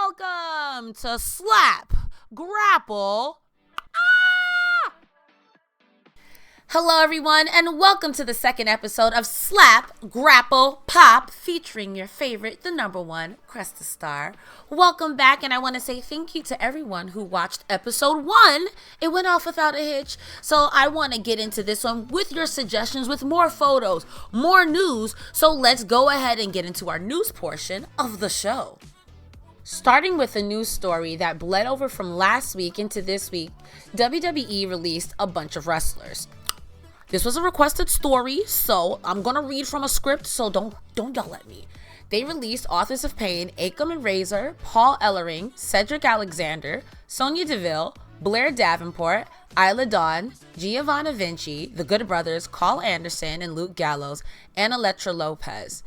Welcome to Slap Grapple. Hello, everyone, and welcome to the second episode of Slap Grapple Pop, featuring your favorite, the number one, Crestastarr. Welcome back, and I want to say thank you to everyone who watched episode 1. It went off without a hitch, so I want to get into this one with your suggestions, with more photos, more news, so let's go ahead and get into our news portion of the show. Starting with a news story that bled over from last week into this week, WWE released a bunch of wrestlers. This was a requested story, so I'm going to read from a script, so don't yell at me. They released Authors of Pain, Akam and Razor, Paul Ellering, Cedric Alexander, Sonya Deville, Blair Davenport, Isla Dawn, Giovanna Vinci, The Good Brothers, Carl Anderson and Luke Gallows, and Elektra Lopez.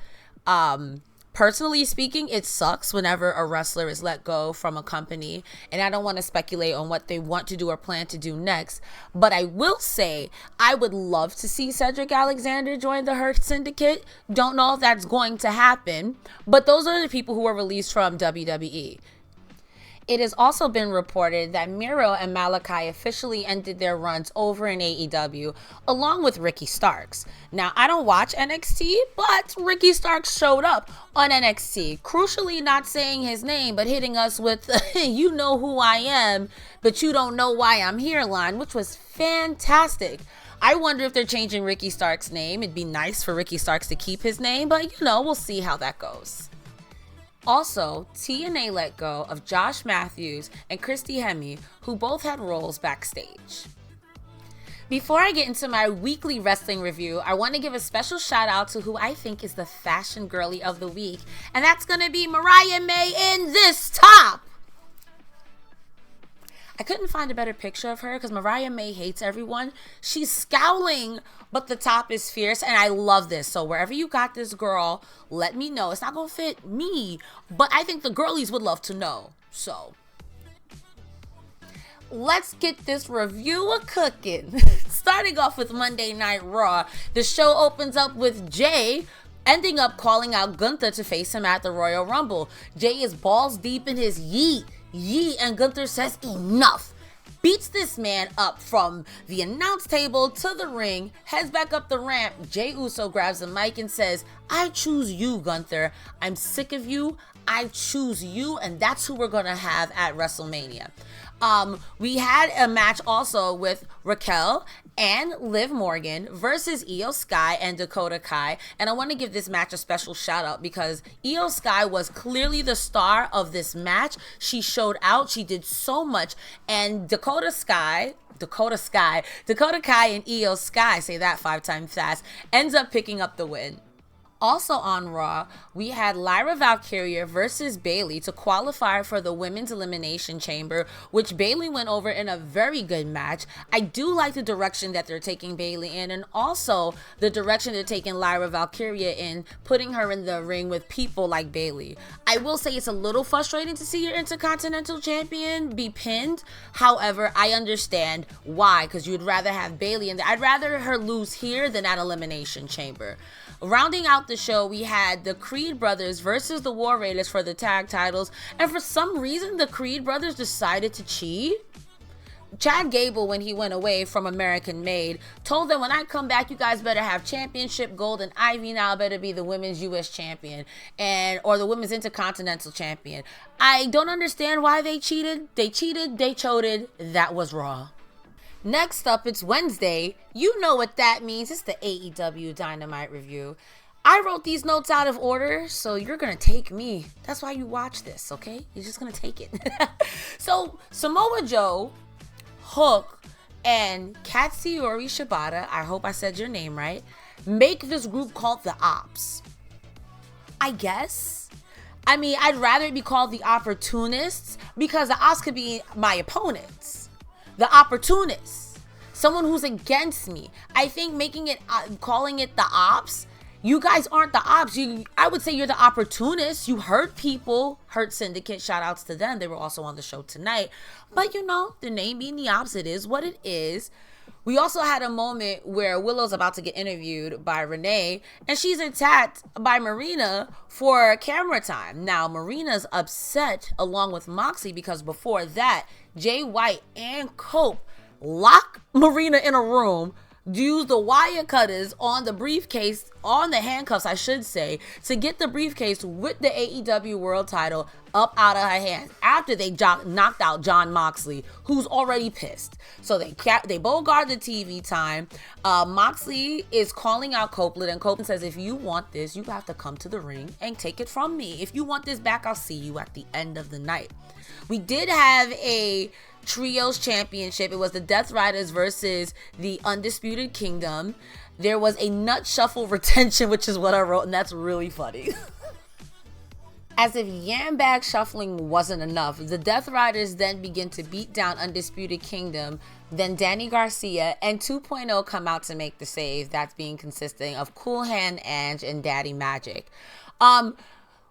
Personally speaking, it sucks whenever a wrestler is let go from a company, and I don't want to speculate on what they want to do or plan to do next, but I will say I would love to see Cedric Alexander join the Hurt Syndicate. Don't know if that's going to happen, but those are the people who were released from WWE. It has also been reported that Miro and Malachi officially ended their runs over in AEW, along with Ricky Starks. Now, I don't watch NXT, but Ricky Starks showed up on NXT, crucially not saying his name, but hitting us with, you know who I am, but you don't know why I'm here line, which was fantastic. I wonder if they're changing Ricky Starks' name. It'd be nice for Ricky Starks to keep his name, but we'll see how that goes. Also, TNA let go of Josh Matthews and Christy Hemme, who both had roles backstage. Before I get into my weekly wrestling review, I want to give a special shout out to who I think is the fashion girly of the week, and that's going to be Mariah May in this top. I couldn't find a better picture of her because Mariah May hates everyone. She's scowling, but the top is fierce, and I love this. So wherever you got this girl, let me know. It's not going to fit me, but I think the girlies would love to know. So let's get this review cooking. Starting off with Monday Night Raw, the show opens up with Jay ending up calling out Gunther to face him at the Royal Rumble. Jay is balls deep in his yeet, and Gunther says enough. Beats this man up from the announce table to the ring, heads back up the ramp. Jey Uso grabs the mic and says, I choose you, Gunther. I'm sick of you. I choose you, and that's who we're going to have at WrestleMania. We had a match also with Raquel and Liv Morgan versus Io Sky and Dakota Kai, and I want to give this match a special shout out because Io Sky was clearly the star of this match. She showed out, she did so much, and Dakota Kai and Io Sky, say that 5 times fast, ends up picking up the win. Also on Raw, we had Lyra Valkyria versus Bayley to qualify for the Women's Elimination Chamber, which Bayley went over in a very good match. I do like the direction that they're taking Bayley in, and also the direction they're taking Lyra Valkyria in, putting her in the ring with people like Bayley. I will say it's a little frustrating to see your Intercontinental Champion be pinned. However, I understand why, because you'd rather have Bayley in there. I'd rather her lose here than at Elimination Chamber. Rounding out the show, we had the Creed brothers versus the War Raiders for the tag titles, and for some reason, the Creed brothers decided to cheat. Chad Gable, when he went away from American Made, told them, when I come back, you guys better have championship gold, and Ivy now better be the women's U.S. champion or the women's Intercontinental champion. I don't understand why they cheated. They choted. That was Raw. Next up, it's Wednesday. You know what that means. It's the AEW Dynamite review. I wrote these notes out of order, so you're going to take me. That's why you watch this, okay? You're just going to take it. So, Samoa Joe, Hook, and Katsuyori Shibata, I hope I said your name right, make this group called the Ops. I guess. I mean, I'd rather it be called the Opportunists because the Ops could be my opponents. The opportunists, someone who's against me. I think calling it the Ops, you guys aren't the Ops. I would say you're the opportunists. You hurt people, Hurt Syndicate. Shout outs to them. They were also on the show tonight. But the name being the Ops, it is what it is. We also had a moment where Willow's about to get interviewed by Renee, and she's attacked by Marina for camera time. Now, Marina's upset along with Moxie because before that, Jay White and Cope lock Marina in a room, use the wire cutters on the briefcase, on the handcuffs, I should say, to get the briefcase with the AEW World title up out of her hands after they knocked out Jon Moxley, who's already pissed. So they both guard the TV time. Moxley is calling out Copeland, and Copeland says, if you want this, you have to come to the ring and take it from me. If you want this back, I'll see you at the end of the night. We did have a Trios Championship. It was the Death Riders versus the Undisputed Kingdom. There was a nut shuffle retention, which is what I wrote, and that's really funny. As if yam bag shuffling wasn't enough, the Death Riders then begin to beat down Undisputed Kingdom. Then Danny Garcia and 2.0 come out to make the save. That's being consisting of Cool Hand Ange and Daddy Magic.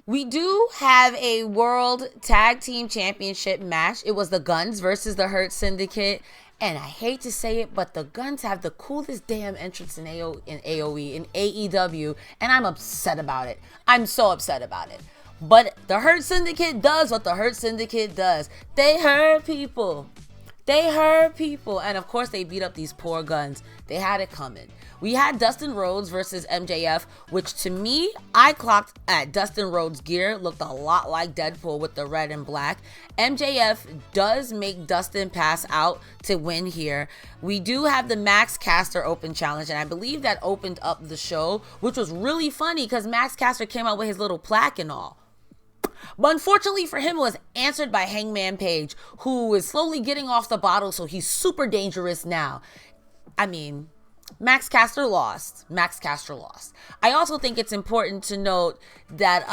We do have a World Tag Team Championship match. It was the Guns versus the Hurt Syndicate. And I hate to say it, but the Guns have the coolest damn entrance in AOE, in AEW. And I'm upset about it. I'm so upset about it. But the Hurt Syndicate does what the Hurt Syndicate does. They hurt people. They hurt people. And of course, they beat up these poor Guns. They had it coming. We had Dustin Rhodes versus MJF, which to me, I clocked at Dustin Rhodes' gear. Looked a lot like Deadpool with the red and black. MJF does make Dustin pass out to win here. We do have the Max Caster Open Challenge, and I believe that opened up the show, which was really funny because Max Caster came out with his little plaque and all. But unfortunately for him, it was answered by Hangman Page, who is slowly getting off the bottle, so he's super dangerous now. I mean, Max Caster lost. Max Caster lost. I also think it's important to note that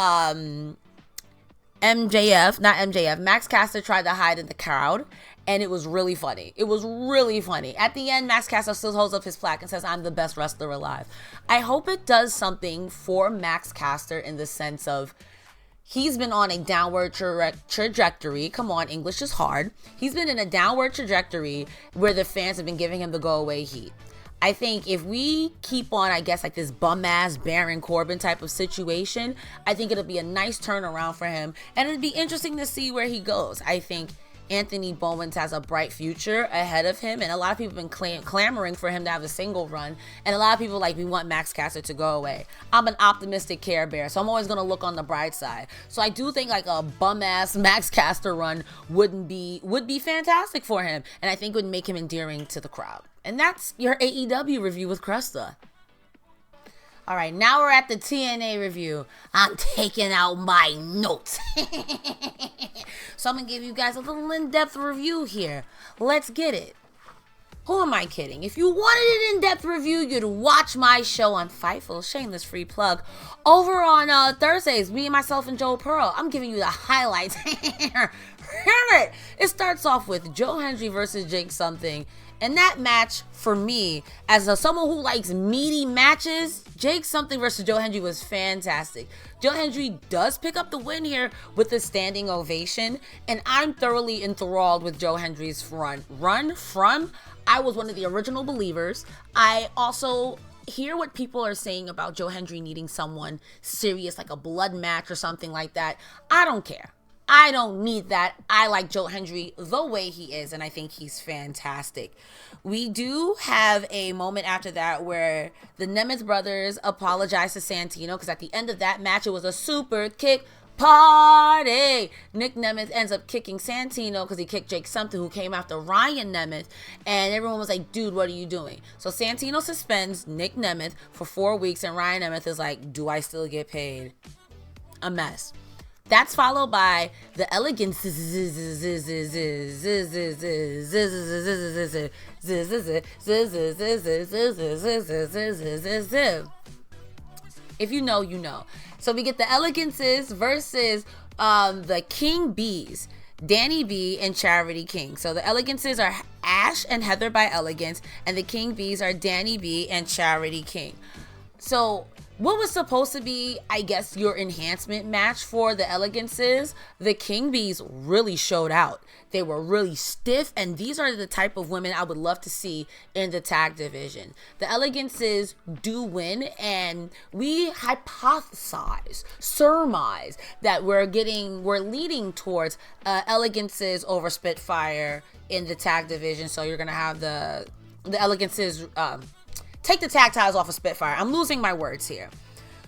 Max Caster tried to hide in the crowd, and it was really funny. It was really funny. At the end, Max Caster still holds up his plaque and says, I'm the best wrestler alive. I hope it does something for Max Caster in the sense of, he's been on a downward trajectory. Come on, English is hard. He's been in a downward trajectory where the fans have been giving him the go-away heat. I think if we keep on, I guess, like this bum-ass Baron Corbin type of situation, I think it'll be a nice turnaround for him. And it'd be interesting to see where he goes. I think Anthony Bowens has a bright future ahead of him, and a lot of people have been clamoring for him to have a single run, and a lot of people we want Max Caster to go away. I'm an optimistic Care Bear, so I'm always going to look on the bright side. So I do think a bum-ass Max Caster run would be fantastic for him, and I think would make him endearing to the crowd. And that's your AEW review with Cresta. All right, now we're at the TNA review. I'm taking out my notes. So I'm going to give you guys a little in-depth review here. Let's get it. Who am I kidding? If you wanted an in-depth review, you'd watch my show on Fightful, shameless free plug. Over on Thursdays, me and myself and Joe Pearl, I'm giving you the highlights. Hear it. It starts off with Joe Hendry versus Jake Something. And that match, for me, as someone who likes meaty matches, Jake Something versus Joe Hendry was fantastic. Joe Hendry does pick up the win here with a standing ovation, and I'm thoroughly enthralled with Joe Hendry's run from. I was one of the original believers. I also hear what people are saying about Joe Hendry needing someone serious, like a blood match or something like that. I don't care. I don't need that. I like Joe Hendry the way he is, and I think he's fantastic. We do have a moment after that where the Nemeth brothers apologize to Santino, because at the end of that match, it was a super kick party. Nick Nemeth ends up kicking Santino because he kicked Jake Something, who came after Ryan Nemeth, and everyone was like, dude, what are you doing? So Santino suspends Nick Nemeth for 4 weeks, and Ryan Nemeth is like, do I still get paid? A mess. That's followed by the elegant. If you know, you know. So we get the Elegances versus the King Bees, Danny B and Charity King. So the Elegances are Ash and Heather by Elegance, and the King Bees are Danny B and Charity King. So what was supposed to be, I guess, your enhancement match for the Elegances, the King Bees really showed out. They were really stiff, and these are the type of women I would love to see in the tag division. The Elegances do win, and we hypothesize, surmise that we're leading towards Elegances over Spitfire in the tag division. So you're gonna have the Elegances take the tag titles off of Spitfire. I'm losing my words here.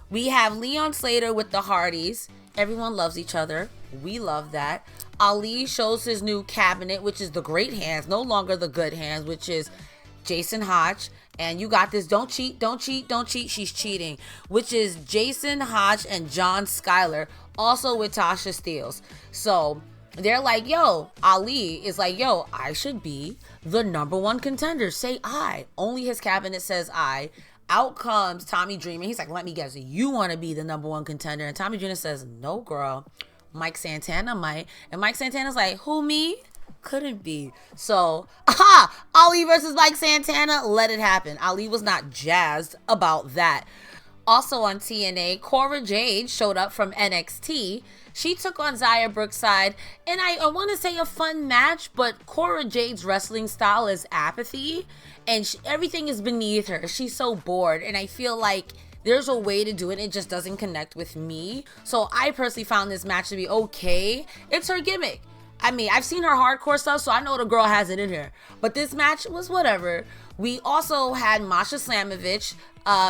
We have Leon Slater with the Hardys. Everyone loves each other. We love that. Ali shows his new cabinet, which is the great hands, no longer the good hands, which is Jason Hodge. And you got this. Don't cheat, don't cheat, don't cheat. She's cheating. Which is Jason Hodge and John Skyler, also with Tasha Steelz. So they're like, yo, Ali is like, yo, I should be the number one contender. Say I. Only his cabinet says I. Out comes Tommy Dreamer. He's like, let me guess, you want to be the number one contender? And Tommy Dreamer says, no, girl. Mike Santana might. And Mike Santana's like, who, me? Couldn't be. So, Ali versus Mike Santana, let it happen. Ali was not jazzed about that. Also on TNA, Cora Jade showed up from NXT. She took on Xia Brookside, and I want to say a fun match, but Cora Jade's wrestling style is apathy, and everything is beneath her. She's so bored, and I feel like there's a way to do it. It just doesn't connect with me. So I personally found this match to be okay. It's her gimmick. I mean, I've seen her hardcore stuff, so I know the girl has it in her. But this match was whatever. We also had Masha Slamovich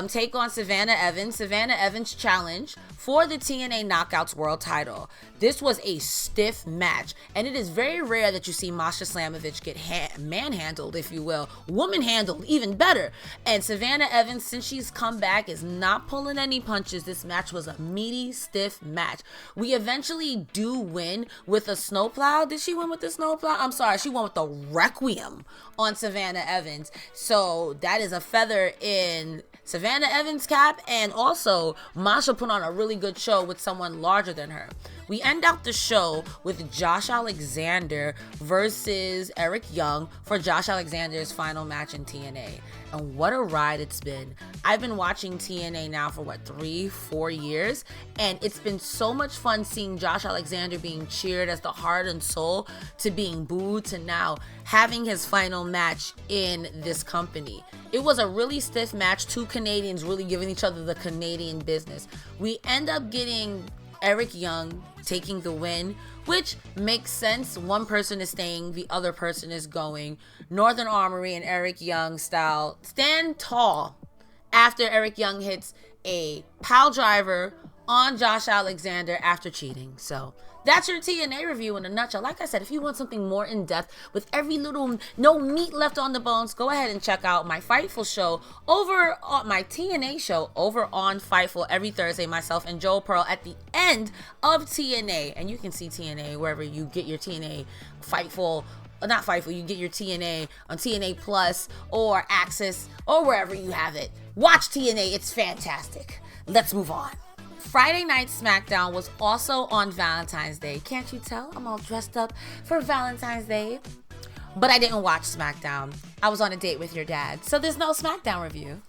take on Savannah Evans. Savannah Evans challenge for the TNA Knockouts World title. This was a stiff match, and it is very rare that you see Masha Slamovich get manhandled, if you will. Woman handled, even better. And Savannah Evans, since she's come back, is not pulling any punches. This match was a meaty, stiff match. We eventually do win with a snowplow. Did she win with the snowplow? I'm sorry, she won with the Requiem on Savannah Evans. So that is a feather in Savannah Evans' cap, and also Masha put on a really good show with someone larger than her. We end out the show with Josh Alexander versus Eric Young for Josh Alexander's final match in TNA. And what a ride it's been. I've been watching TNA now for 3-4 years, and it's been so much fun seeing Josh Alexander being cheered as the heart and soul, to being booed, to now having his final match in this company. It was a really stiff match, two Canadians really giving each other the Canadian business. We end up getting Eric Young taking the win, which makes sense. One person is staying, the other person is going. Northern Armory and Eric Young style stand tall after Eric Young hits a pile driver on Josh Alexander after cheating. So that's your TNA review in a nutshell. Like I said, if you want something more in depth with every little, no meat left on the bones, go ahead and check out my Fightful show over on my TNA show over on Fightful every Thursday. Myself and Joel Pearl at the end of TNA, and you can see TNA wherever you get your TNA Fightful. Not Fightful, you get your TNA on TNA Plus or Access or wherever you have it. Watch TNA, it's fantastic. Let's move on. Friday Night SmackDown was also on Valentine's Day. Can't you tell? I'm all dressed up for Valentine's Day. But I didn't watch SmackDown. I was on a date with your dad, so there's no SmackDown review.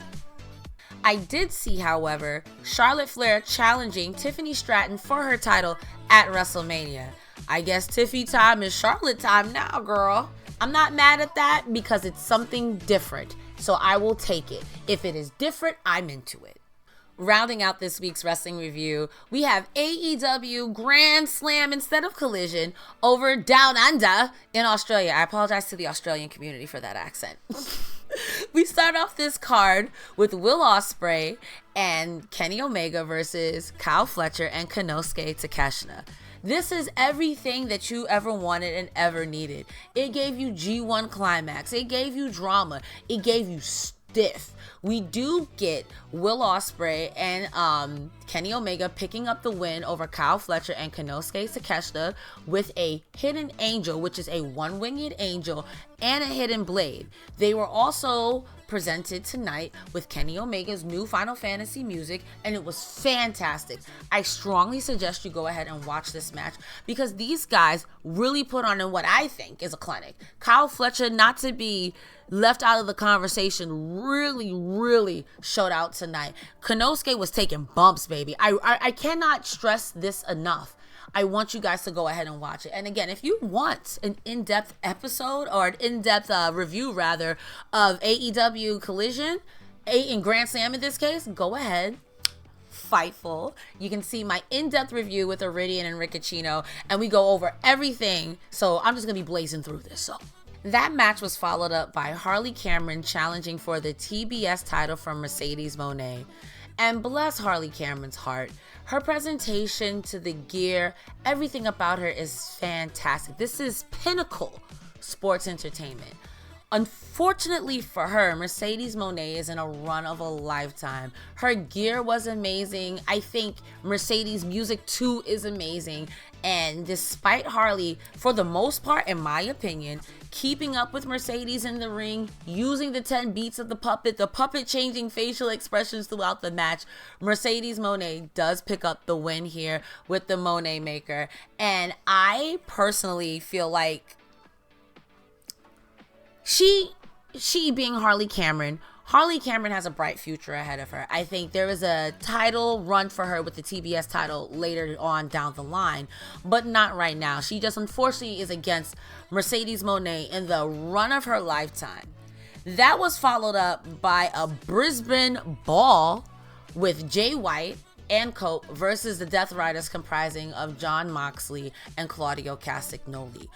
I did see, however, Charlotte Flair challenging Tiffany Stratton for her title at WrestleMania. I guess Tiffy time is Charlotte time now, girl. I'm not mad at that because it's something different, so I will take it. If it is different, I'm into it. Rounding out this week's wrestling review, we have AEW Grand Slam instead of Collision over Down Under in Australia. I apologize to the Australian community for that accent. We start off this card with Will Ospreay and Kenny Omega versus Kyle Fletcher and Konosuke Takeshita. This is everything that you ever wanted and ever needed. It gave you G1 climax. It gave you drama. It gave you stiff. We do get Will Ospreay and Kenny Omega picking up the win over Kyle Fletcher and Konosuke Takeshita with a hidden angel, which is a one-winged angel, and a hidden blade. They were also presented tonight with Kenny Omega's new Final Fantasy music, and it was fantastic. I strongly suggest you go ahead and watch this match because these guys really put on in what I think is a clinic. Kyle Fletcher, not to be left out of the conversation, really showed out tonight. Konosuke was taking bumps, baby. I cannot stress this enough. I want you guys to go ahead and watch it. And again, if you want an in-depth episode or an in-depth review, rather, of AEW Collision, in Grand Slam in this case, go ahead. Fightful. You can see my in-depth review with Iridian and Riccacino, and we go over everything. So I'm just going to be blazing through this. So that match was followed up by Harley Cameron challenging for the TBS title from Mercedes Moné. And bless Harley Cameron's heart, her presentation to the gear, everything about her is fantastic. This is pinnacle sports entertainment. Unfortunately for her, Mercedes Moné is in a run of a lifetime. Her gear was amazing. I think Mercedes' music too is amazing. And despite Harley, for the most part, in my opinion, keeping up with Mercedes in the ring, using the 10 beats of the puppet changing facial expressions throughout the match, Mercedes Moné does pick up the win here with the Moné Maker. And I personally feel like she being Harley Cameron has a bright future ahead of her. I think there is a title run for her with the TBS title later on down the line, but not right now. She just unfortunately is against Mercedes Moné in the run of her lifetime. That was followed up by a Brisbane Ball with Jay White and Cope versus the Death Riders comprising of Jon Moxley and Claudio Castagnoli.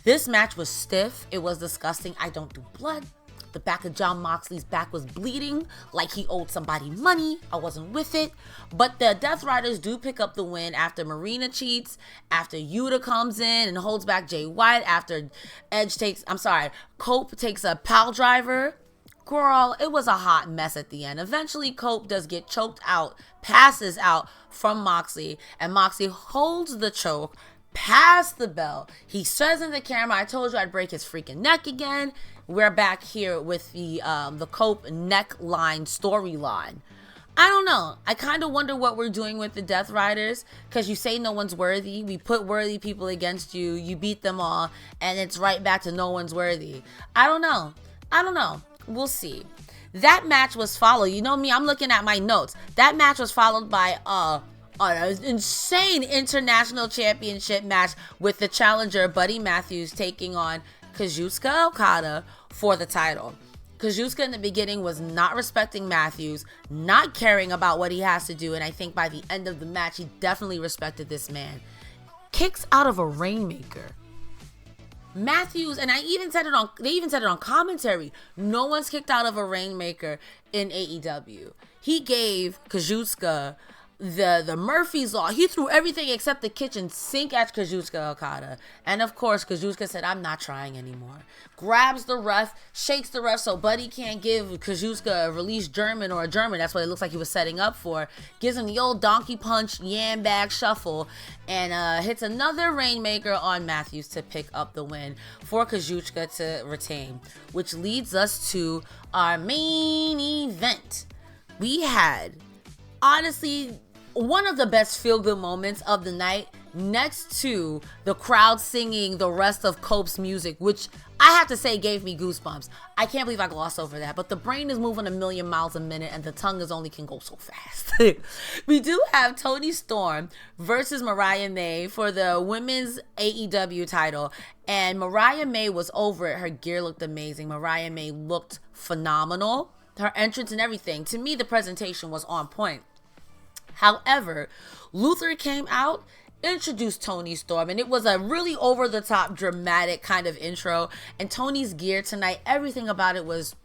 This match was stiff. It was disgusting. I don't do blood. The back of Jon Moxley's back was bleeding like he owed somebody money. I wasn't with it. But the Death Riders do pick up the win after Marina cheats, after Yuta comes in and holds back Jay White, after Cope takes a pile driver. Girl, it was a hot mess at the end. Eventually, Cope does get choked out, passes out from Moxley, and Moxley holds the choke past the bell. He says in the camera, I told you I'd break his freaking neck again. We're back here with the Cope neckline storyline. I don't know. I kind of wonder what we're doing with the Death Riders, because you say no one's worthy. We put worthy people against you. You beat them all, and it's right back to no one's worthy. I don't know. We'll see. That match was followed. You know me, I'm looking at my notes. That match was followed by an insane international championship match with the challenger Buddy Matthews taking on Kazuchika Okada for the title. Kazuchika in the beginning was not respecting Matthews, not caring about what he has to do, and I think by the end of the match, he definitely respected this man. Kicks out of a Rainmaker. Matthews, and they even said it on commentary, no one's kicked out of a Rainmaker in AEW. He gave Kazuchika the Murphy's Law. He threw everything except the kitchen sink at Kazuchika Okada. And of course, Kazuchika said, I'm not trying anymore. Grabs the ref, shakes the ref so Buddy can't give Kazuchika a release German or a German. That's what it looks like he was setting up for. Gives him the old donkey punch, yam bag shuffle, and hits another Rainmaker on Matthews to pick up the win for Kazuchika to retain. Which leads us to our main event. We had, honestly, one of the best feel-good moments of the night, next to the crowd singing the rest of Cope's music, which I have to say gave me goosebumps. I can't believe I glossed over that, but the brain is moving a million miles a minute and the tongue can go so fast. We do have Toni Storm versus Mariah May for the women's AEW title, and Mariah May was over it. Her gear looked amazing. Mariah May looked phenomenal. Her entrance and everything. To me, the presentation was on point. However, Luther came out, introduced Toni Storm, and it was a really over-the-top, dramatic kind of intro. And Toni's gear tonight, everything about it was...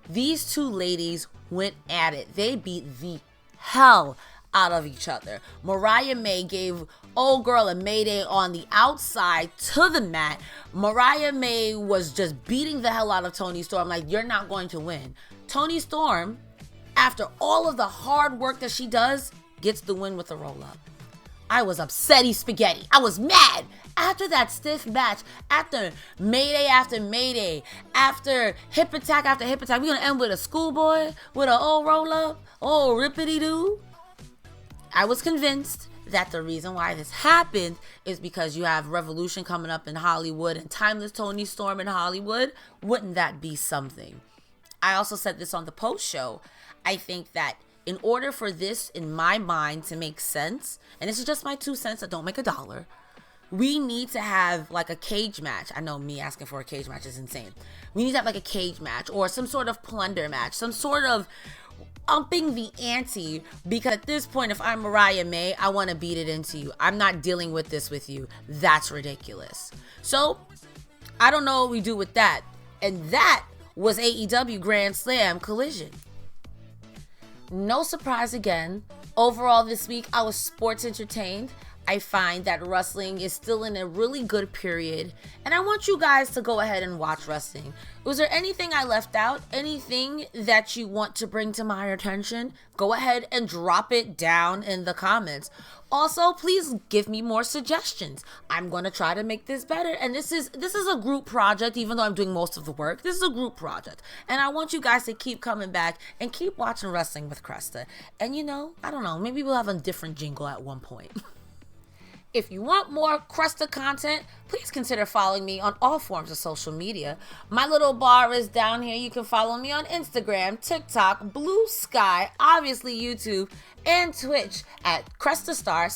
These two ladies went at it. They beat the hell out of each other. Mariah May gave old girl a mayday on the outside to the mat. Mariah May was just beating the hell out of Toni Storm like, you're not going to win. Toni Storm, after all of the hard work that she does, gets the win with a roll-up. I was upsetty spaghetti. I was mad. After that stiff match, after Mayday after Mayday, after hip attack after hip attack, we're gonna end with a schoolboy, with an old roll up, old rippity doo. I was convinced that the reason why this happened is because you have Revolution coming up in Hollywood and Timeless Tony Storm in Hollywood. Wouldn't that be something? I also said this on the post show. I think that in order for this, in my mind, to make sense, and this is just my 2 cents that don't make a dollar, we need to have like a cage match. I know me asking for a cage match is insane. We need to have like a cage match or some sort of plunder match, some sort of upping the ante, because at this point, if I'm Mariah May, I want to beat it into you. I'm not dealing with this with you. That's ridiculous. So I don't know what we do with that. And that was AEW Grand Slam Collision. No surprise again. Overall this week, I was sports entertained. I find that wrestling is still in a really good period, and I want you guys to go ahead and watch wrestling. Was there anything I left out? Anything that you want to bring to my attention? Go ahead and drop it down in the comments. Also, please give me more suggestions. I'm going to try to make this better, and this is a group project, even though I'm doing most of the work. This is a group project, and I want you guys to keep coming back and keep watching Wrestling with Cresta. And I don't know, maybe we'll have a different jingle at one point. If you want more Cresta content, please consider following me on all forms of social media. My little bar is down here. You can follow me on Instagram, TikTok, BlueSky, obviously YouTube, and Twitch at crestastarr,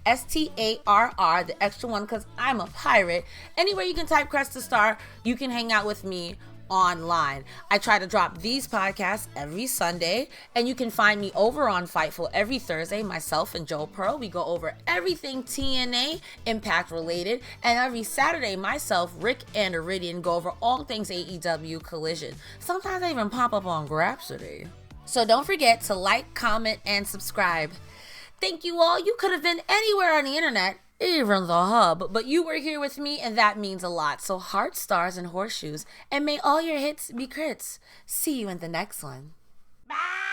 crestastarr, the extra one because I'm a pirate. Anywhere you can type Crestastarr, you can hang out with me online. I try to drop these podcasts every Sunday, and you can find me over on Fightful every Thursday. Myself and Joe Pearl, we go over everything TNA Impact related, and every Saturday myself, Rick and Iridian, go over all things AEW Collision. Sometimes I even pop up on Grapsody. So don't forget to like, comment, and subscribe. Thank you all. You could have been anywhere on the internet, even the hub, but you were here with me, and that means a lot. So heart, stars, and horseshoes, and may all your hits be crits. See you in the next one. Bye.